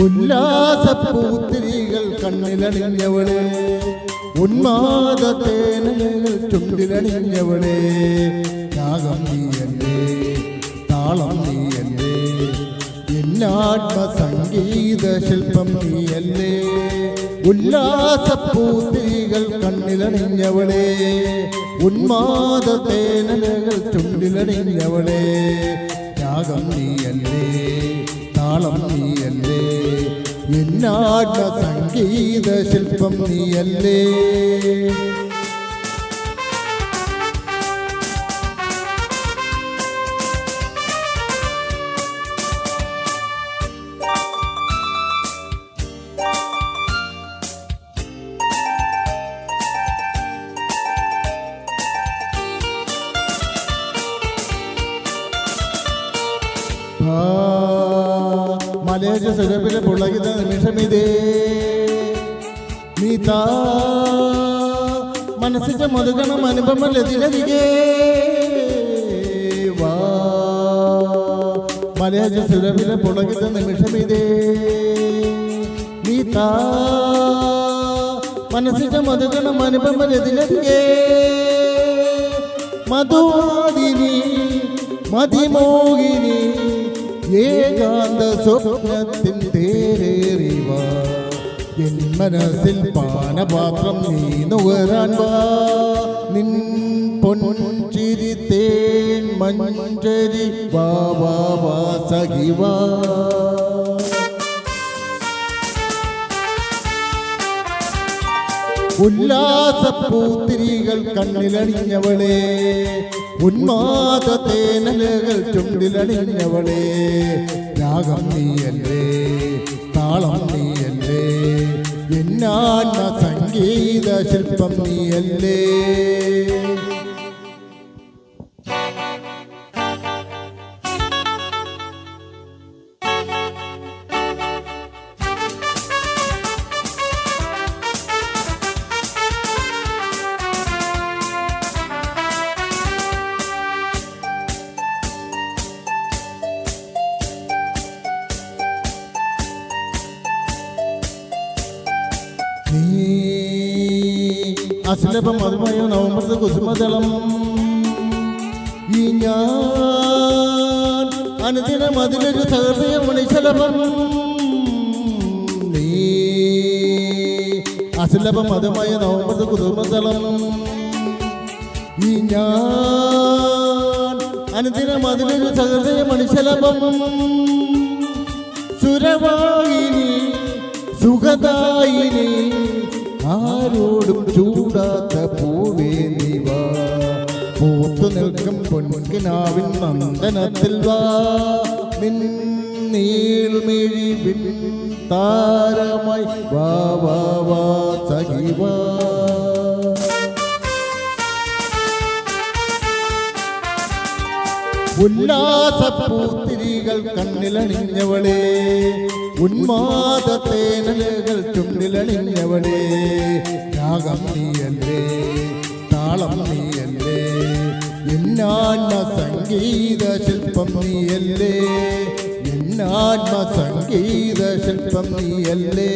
ഉല്ലാസപ്പൂത്തിരികൾ കണ്ണിലണിഞ്ഞവളെ, ഉന്മാദത്തേനകൾ ചുണ്ടിലണിഞ്ഞവളെ, രാഗം നീയല്ലേ, താളം നീയല്ലേ, എന്നാത്മസംഗീത ശില്പം നീയല്ലേ. ഉല്ലാസപ്പൂത്തിരികൾ കണ്ണിലണിഞ്ഞവളെ, ഉന്മാദത്തേനകൾ ചുണ്ടിലണിഞ്ഞവളെ, രാഗം നീയല്ലേ, താളം നീയല്ലേ, എന്നാത്മ സംഗീത ശില്പം നീയല്ലേ. മലേജ സുരഭിലെ പുളകിത നിമിഷമിതേ, നീ താ മനസ്സിച്ച മധുഗണം അനുപമലതിലതികേ വാ. മലേജ സുരഭിലെ പുളകിത നിമിഷമിതേ, നീ താ മനസ്സിച്ച മധുഗണം അനുപമലതിലതികേ. മധുവാദിനി മതിമോഹിനി ഏകാന്ത സ്വപ്നത്തിൻ തേരേറിവ, എൻ മനസ്സിൽ പാനപാത്രം നീ നുകരാൻ വാ. നിൻ പൊൻചിരി തേൻ മഞ്ചരി വാ വാ വാ സഖിവാ. ഉല്ലാസപ്പൂത്തിരികൾ കണ്ണിലണിഞ്ഞവളെ, ഉന്മാദത്തേനലകൾ ചുണ്ടിലണിഞ്ഞവളെ, രാഗം നീയല്ലേ, താളം നീയല്ലേ, എന്നാത്മ സംഗീത ശില്പം നീയല്ലേ. അശ്ലഭം മധുമയോ നവമൃത കുസുമദളം, ഈ ഞാൻ അനുദിനം അതിലൊരു സഹൃദയ മണിശലഭം. നീ അശ്ലഭം മധുമയോ നവമൃത കുസുമദളം, ഈ ഞാൻ അനുദിനം അതിലൊരു സഹൃദയ മണിശലഭം. സുരവായിനി സുഖദായിനി, ആരോടും ചൂടാത്ത പൂവേ നീ വാ. പൂത്തു നിൽക്കും പൊൻകിനാവിൻ നന്ദനത്തിൽ വാ. നിൻ നീൾമിഴിവിൻ താരമായി വാ വാ വാ സഖിവാ. ഉല്ലാസപ്പൂത്തിരികൾ കണ്ണിലണിഞ്ഞവളെ, ഉന്മാദത്തേനലകൾ ചുണ്ടിലണിഞ്ഞവളെ, രാഗം നീയല്ലേ, താളം നീയല്ലേ, എന്നാത്മ സംഗീത ശില്പം നീയല്ലേ, എന്നാത്മ സംഗീത ശില്പം നീയല്ലേ.